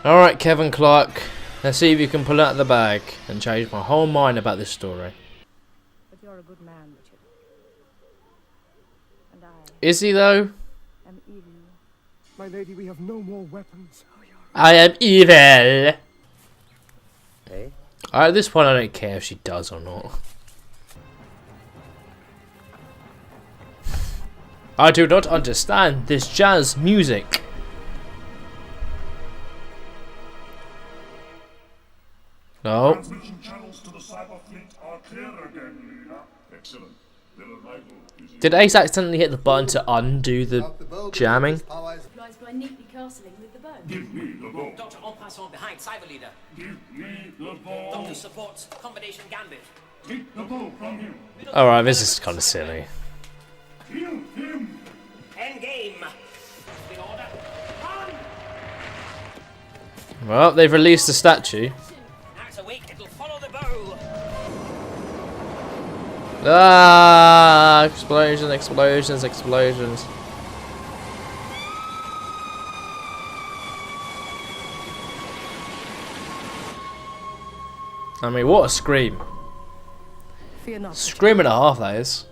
Alright, Kevin Clark. Let's see if you can pull out the bag and change my whole mind about this story. But you're a good man, Richard. And Is he though? am evil. My lady, we have no more weapons. I am evil! Hey? At this point I don't care if she does or not. I do not understand this jazz music. No. Transmission channels to the cyber fleet are clear again, leader. Excellent. Their arrival is Did Ace accidentally hit the button to undo the jamming? Lies by neatly castling with the bow. Give me the ball. Doctor en passant behind Cyber Leader. Give me the ball. Doctor supports combination gambit. Take the ball from him. Alright, this is kind of silly. Kill him. End game. In order. Run! Well, they've released the statue. Now it's awake, it'll follow the bow. Ah! Explosions, explosions, explosions. I mean, what a scream. Fear not. Scream and a half, that is.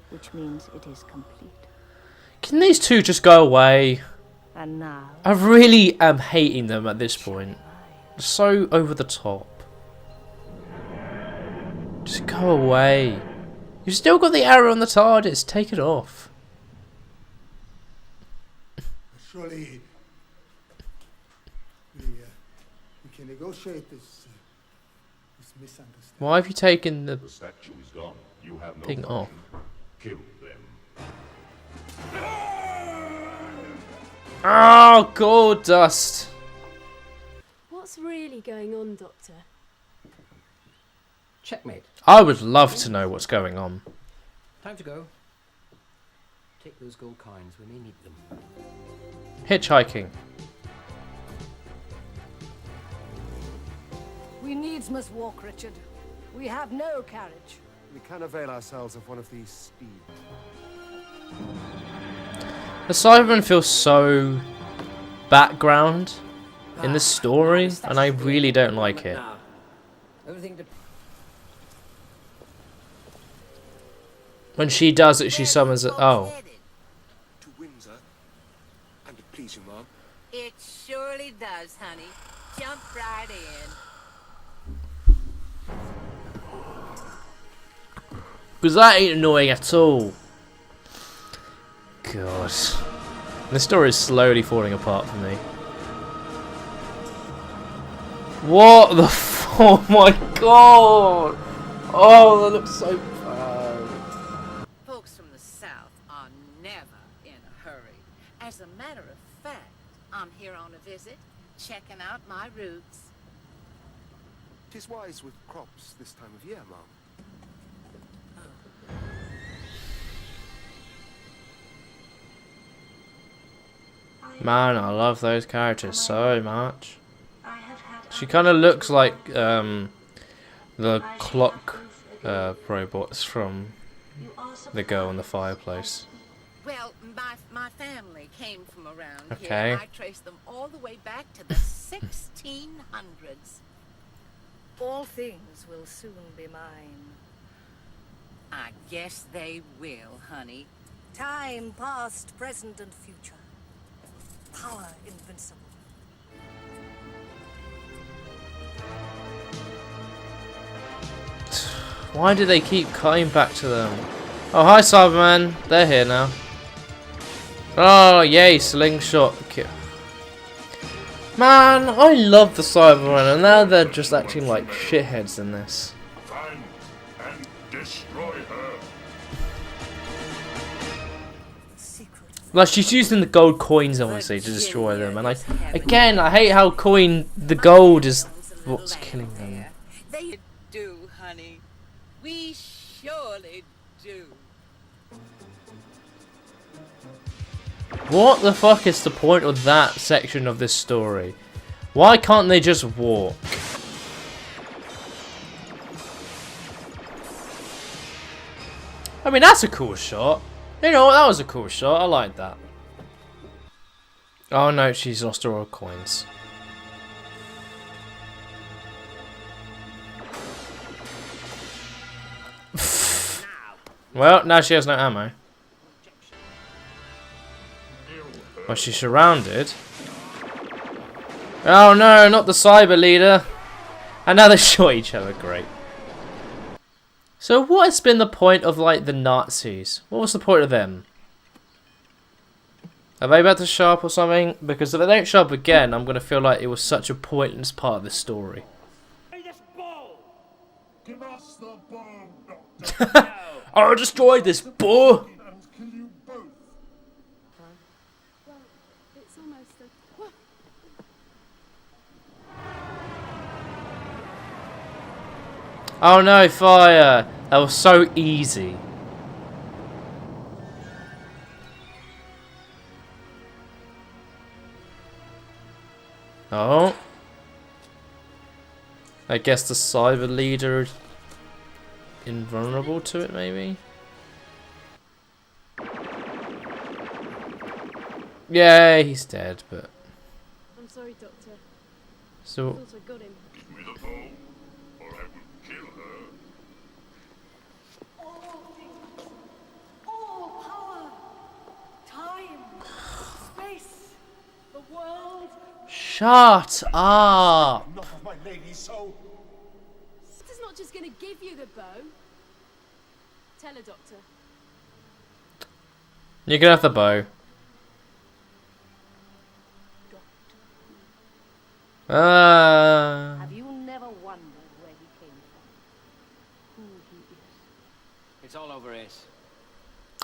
Which means it is complete. Can these two just go away? And now, I really am hating them at this point. So over the top. Just go away. You've still got the arrow on the TARDIS. Take it off. Surely we can negotiate this misunderstanding. Why have you taken the The statue is gone. You have no thing problem. off? Kill them. Oh, gold dust. What's really going on, Doctor? Checkmate. I would love to know what's going on. Time to go. Take those gold coins. We may need them. Hitchhiking. we needs must walk, Richard. We have no carriage. We can avail ourselves of one of these steeds. The Cyberman feels so background in the story, and I really don't like it. Now, everything to When she does it, she summons it. Oh. To Windsor. And to please you, Mom. It surely does, honey. Jump right in. Because that ain't annoying at all. God. The story is slowly falling apart for me. What the f— oh my god! Oh, that looks so bad. Folks from the South are never in a hurry. As a matter of fact, I'm here on a visit, checking out my roots. 'Tis wise with crops this time of year, Mom. Man, I love those characters so much. She kind of looks like the clock robots from The Girl in the Fireplace. Well, my family came from around Okay. here. I traced them all the way back to the 1600s. All things will soon be mine. I guess they will, honey. Time past, present, and future. Power invincible. Why do they keep cutting back to them? Oh, hi Cyberman. They're here now. Oh, yay, slingshot. Man, I love the Cybermen, and now they're just acting like shitheads in this. Find and destroy her. Like, she's using the gold coins, obviously, to destroy them. And I hate how the gold is what's killing them. They do, honey. We surely do. What the fuck is the point of that section of this story? Why can't they just walk? I mean, that's a cool shot. You know, that was a cool shot. I like that. Oh no, she's lost her old coins. Well, now she has no ammo. Well, she's surrounded. Oh no, not the cyber leader. And now they shot each other, great. So what has been the point of, like, the Nazis? What was the point of them? Are they about to show up or something? Because if they don't show up again, I'm going to feel like it was such a pointless part of the story. Give us the bomb, Doctor. I'll destroy this boar! And kill you both. Well, it's almost a... Whoa. Oh no, fire! That was so easy. Oh. I guess the cyber leader is invulnerable to it, maybe? Yeah, he's dead, but... I'm sorry, Doctor. I So... thought I got him. Give me the bomb, or I will kill her. All power, time, space, the world. Shut up! Not of my lady's soul. Doctor's not just gonna give you the bow. Tell her, Doctor. You can have the bow. Have you never wondered where he came from? Who he is? It's all over Ace.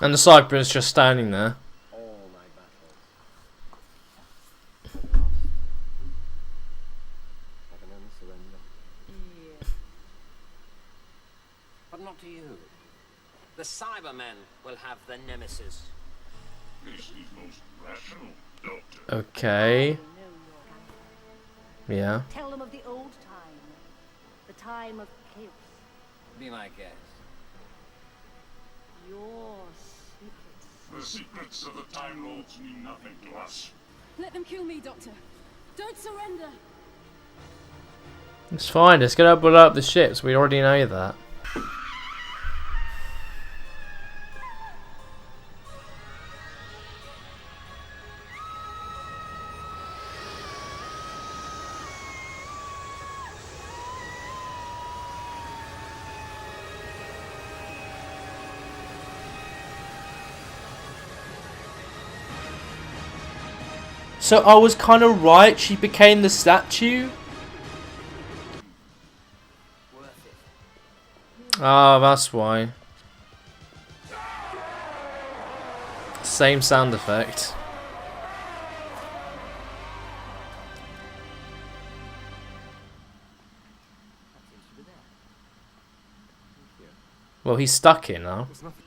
And the Cyber's just standing there. All my battles. I can only surrender. Yeah. But not to you. The Cybermen will have the Nemesis. This is most rational, Doctor. Okay. I know your answer. Yeah. Tell them of the old time, the time of chaos. Be my guest. Your secrets. The secrets of the Time Lords mean nothing to us. Let them kill me, Doctor. Don't surrender. It's fine, let's get up, blow up the ships. We already know that. So I was kind of right, she became the statue? Worth it. Oh, that's why. Same sound effect. That seems to be there. Here. Well, he's stuck in now. There's nothing.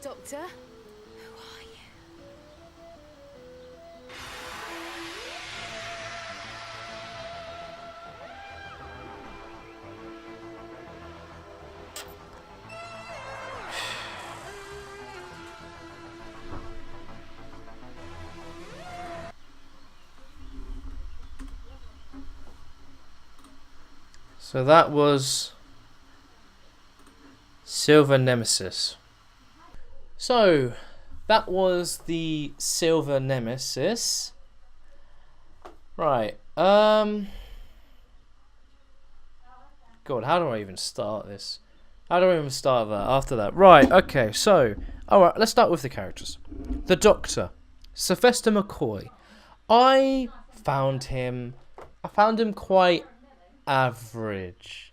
Doctor? Who are you? So that was Silver Nemesis. So that was the Silver Nemesis. Right. God, how do I even start this? How do I even start that after that? Right, okay, so alright, let's start with the characters. The Doctor, Sylvester McCoy. I found him quite average.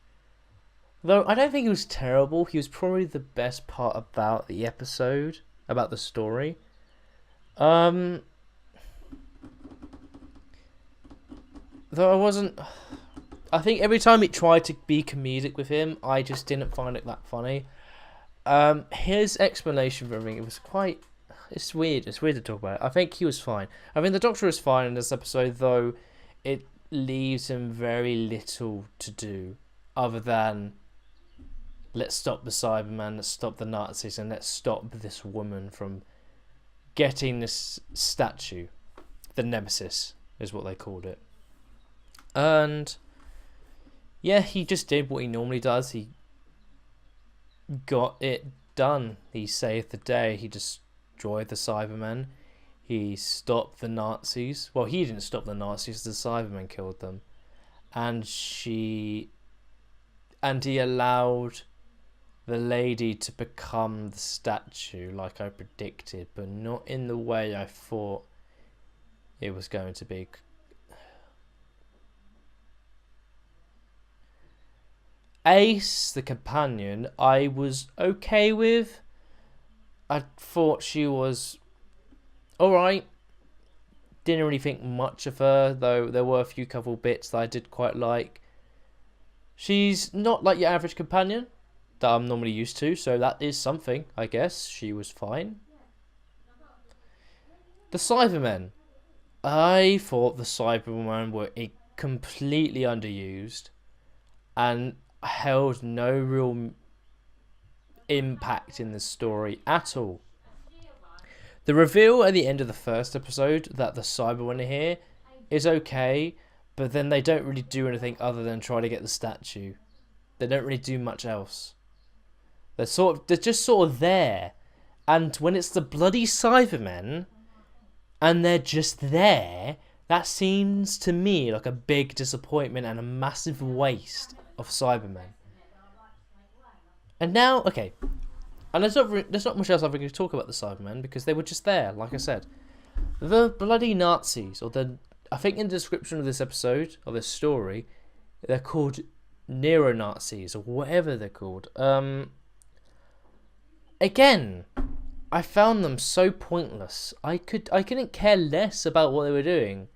Though I don't think he was terrible. He was probably the best part about the episode, about the story. Though I wasn't... I think every time it tried to be comedic with him, I just didn't find it that funny. His explanation for everything, it was quite... It's weird. It's weird to talk about. I think he was fine. I mean, the Doctor is fine in this episode, though it leaves him very little to do other than let's stop the Cybermen, let's stop the Nazis, and let's stop this woman from getting this statue. The Nemesis is what they called it. And yeah, he just did what he normally does. He got it done. He saved the day. He destroyed the Cybermen. He stopped the Nazis. Well, he didn't stop the Nazis. The Cybermen killed them. And he allowed the lady to become the statue like I predicted, but not in the way I thought it was going to be. Ace, the companion, I was okay with. I thought she was alright. Didn't really think much of her, though there were a few couple bits that I did quite like. She's not like your average companion that I'm normally used to, so that is something, I guess. She was fine. The Cybermen. I thought the Cybermen were completely underused and held no real impact in the story at all. The reveal at the end of the first episode that the Cybermen are here is okay, but then they don't really do anything other than try to get the statue. They don't really do much else. They're just sort of there. And when it's the bloody Cybermen and they're just there, that seems to me like a big disappointment and a massive waste of Cybermen. And now, okay, and there's not much else I'm going to talk about the Cybermen because they were just there, like I said. The bloody Nazis, I think in the description of this episode, of this story, they're called neo-Nazis or whatever they're called. Again, I found them so pointless. I couldn't care less about what they were doing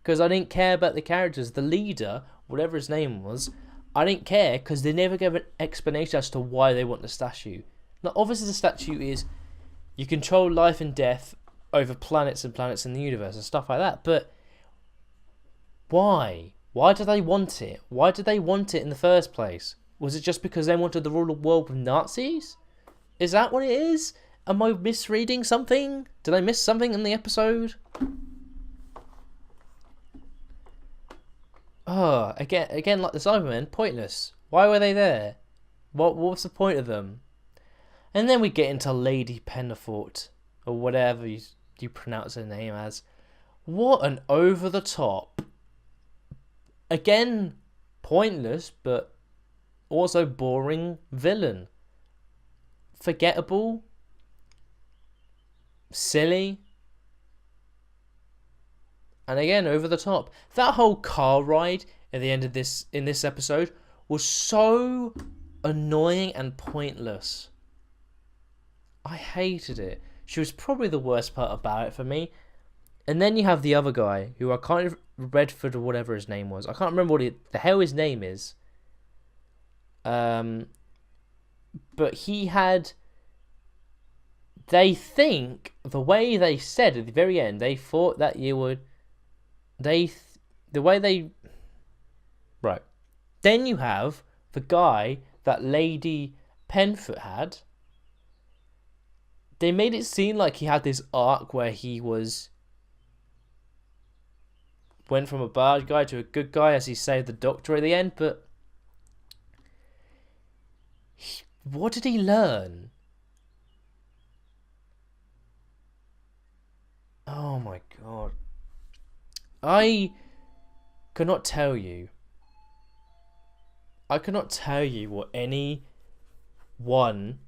because I didn't care about the characters. The leader, whatever his name was, I didn't care because they never gave an explanation as to why they want the statue. Now, obviously, the statue is you control life and death over planets and planets in the universe and stuff like that. But why? Why do they want it? Why did they want it in the first place? Was it just because they wanted to rule the world with Nazis? Is that what it is? Am I misreading something? Did I miss something in the episode? Oh, again, like the Cybermen, pointless. Why were they there? What was the point of them? And then we get into Lady Penafort, or whatever you pronounce her name as. What an over-the-top, again, pointless, but also boring villain. Forgettable. Silly. And again, over the top. That whole car ride at the end of this episode was so annoying and pointless. I hated it. She was probably the worst part about it for me. And then you have the other guy, who I can't Redford or whatever his name was. I can't remember what the hell his name is. But he had. They think the way they said at the very end, they thought that you would. The way they. Right. Then you have the guy that Lady Penfoot had. They made it seem like he had this arc where he went from a bad guy to a good guy as he saved the Doctor at the end, but what did he learn? Oh my god. I cannot tell you what any one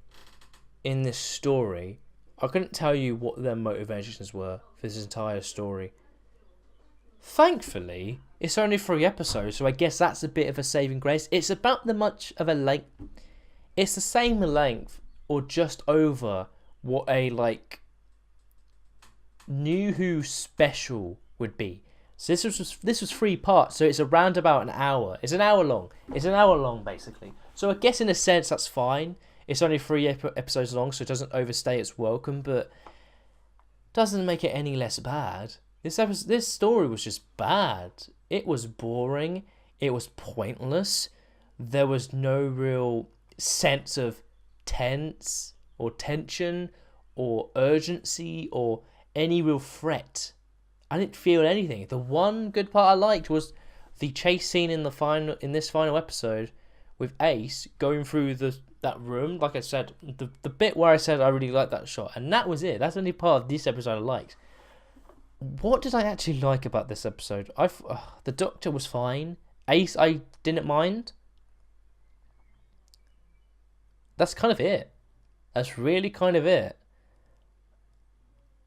in this story, I couldn't tell you what their motivations were for this entire story. Thankfully, it's only 3 episodes, so I guess that's a bit of a saving grace. It's about it's the same length or just over what a New Who special would be. So this was 3 parts, so it's around about an hour. It's an hour long. It's an hour long basically. So I guess in a sense that's fine. It's only 3 episodes long, so it doesn't overstay its welcome, but doesn't make it any less bad. This story was just bad. It was boring. It was pointless. There was no real sense of tense or tension or urgency or any real threat. I didn't feel anything. The one good part I liked was the chase scene in this final episode with Ace going through that room. Like I said, the bit where I said I really liked that shot, and that was it. That's the only part of this episode I liked. What did I actually like about this episode? The Doctor was fine. Ace, I didn't mind. That's kind of it. That's really kind of it.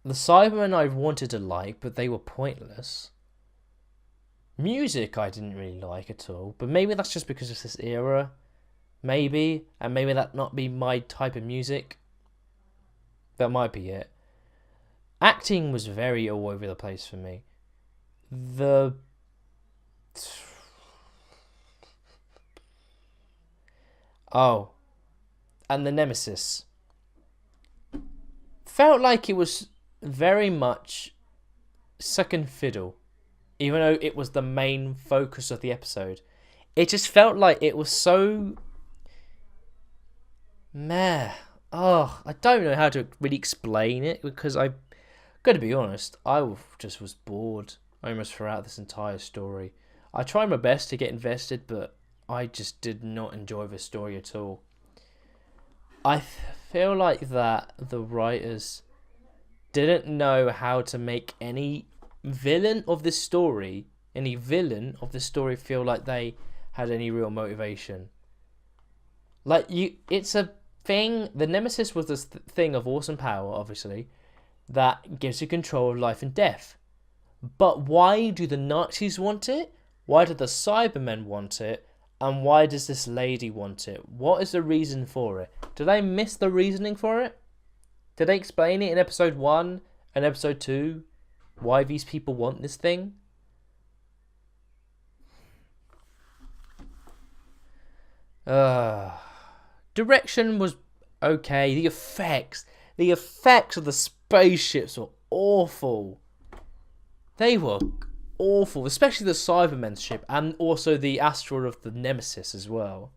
The Cybermen I wanted to like, but they were pointless. Music I didn't really like at all, but maybe that's just because it's this era. Maybe, and maybe that not be my type of music. That might be it. Acting was very all over the place for me. And the Nemesis. Felt like it was very much second fiddle, even though it was the main focus of the episode. It just felt like it was so meh. Oh, I don't know how to really explain it, because I gotta be honest, I just was bored almost throughout this entire story. I tried my best to get invested, but I just did not enjoy the story at all. I feel like that the writers didn't know how to make any villain of this story feel like they had any real motivation. Like, it's a thing. The Nemesis was this thing of awesome power, obviously, that gives you control of life and death. But why do the Nazis want it? Why do the Cybermen want it? And why does this lady want it? What is the reason for it? Did I miss the reasoning for it? Did they explain it in episode 1 and episode 2? Why these people want this thing? Direction was okay. The effects of the spaceships were awful. They were awful, especially the Cybermen's ship, and also the asteroid of the Nemesis as well.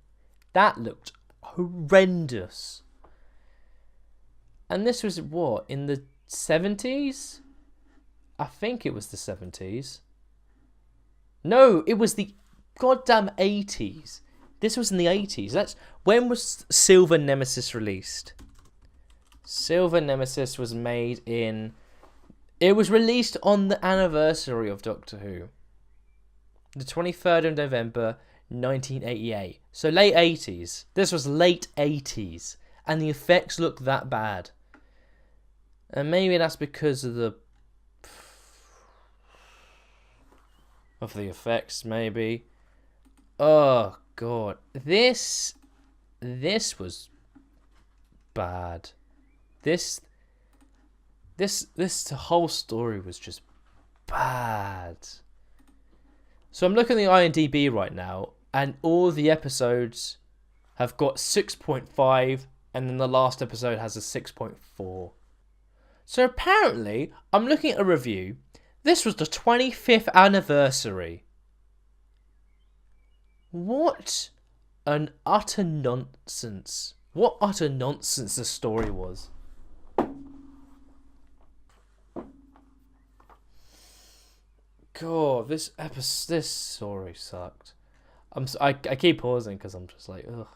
That looked horrendous. And this was what, in the 70s? I think it was the 70s. No, it was the goddamn 80s. This was in the 80s. When was Silver Nemesis released? Silver Nemesis was made in... It was released on the anniversary of Doctor Who. The 23rd of November, 1988. So late 80s. This was late 80s. And the effects looked that bad. And maybe that's because of the effects, maybe. Oh god, this was bad. This whole story was just bad. So I'm looking at the IMDb right now, and all the episodes have got 6.5, and then the last episode has a 6.4. So apparently, I'm looking at a review. This was the 25th anniversary. What an utter nonsense. What utter nonsense the story was. God, this story sucked. I keep pausing because I'm just like, ugh.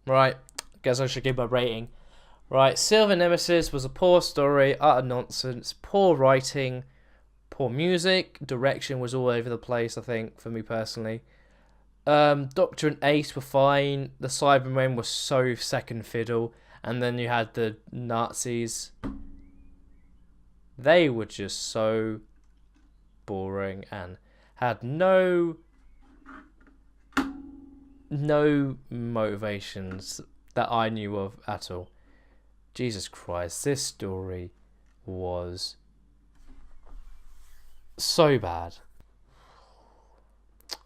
Right, guess I should give my rating. Right, Silver Nemesis was a poor story, utter nonsense, poor writing, poor music, direction was all over the place, I think, for me personally. Doctor and Ace were fine, the Cybermen were so second fiddle, and then you had the Nazis. They were just so boring and had no motivations that I knew of at all. Jesus Christ, this story was so bad.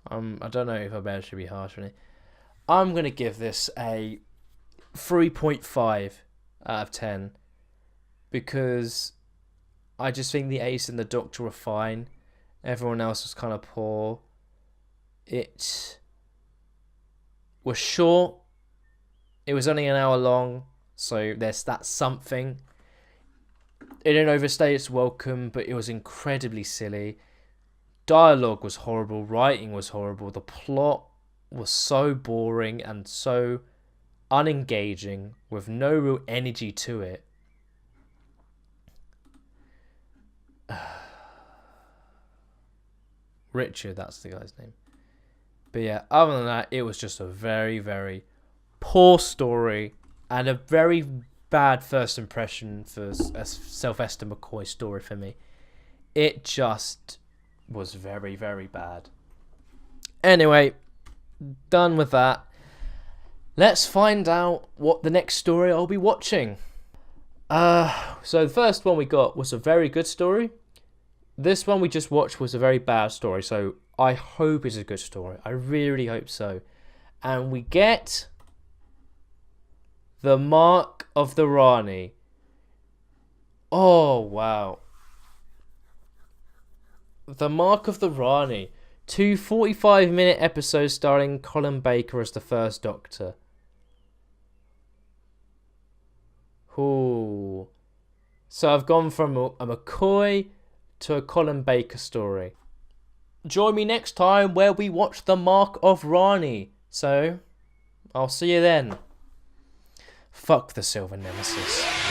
I don't know if I better should be harsh on it. I'm going to give this a 3.5 out of 10 because I just think the Ace and the Doctor were fine. Everyone else was kind of poor. was short. It was only an hour long, so that's something. It didn't overstay its welcome, but it was incredibly silly. Dialogue was horrible, writing was horrible, the plot was so boring and so unengaging with no real energy to it. Richard, that's the guy's name. But yeah, other than that, it was just a very, very poor story and a very bad first impression for a Sylvester McCoy story for me. It just was very, very bad. Anyway, done with that. Let's find out what the next story I'll be watching. So the first one we got was a very good story. This one we just watched was a very bad story, so I hope it's a good story. I really hope so. And we get The Mark of the Rani. Oh, wow. The Mark of the Rani. 2 45-minute episodes starring Colin Baker as the First Doctor. Ooh. So I've gone from a McCoy to a Colin Baker story. Join me next time where we watch The Mark of Rani. So, I'll see you then. Fuck the Silver Nemesis.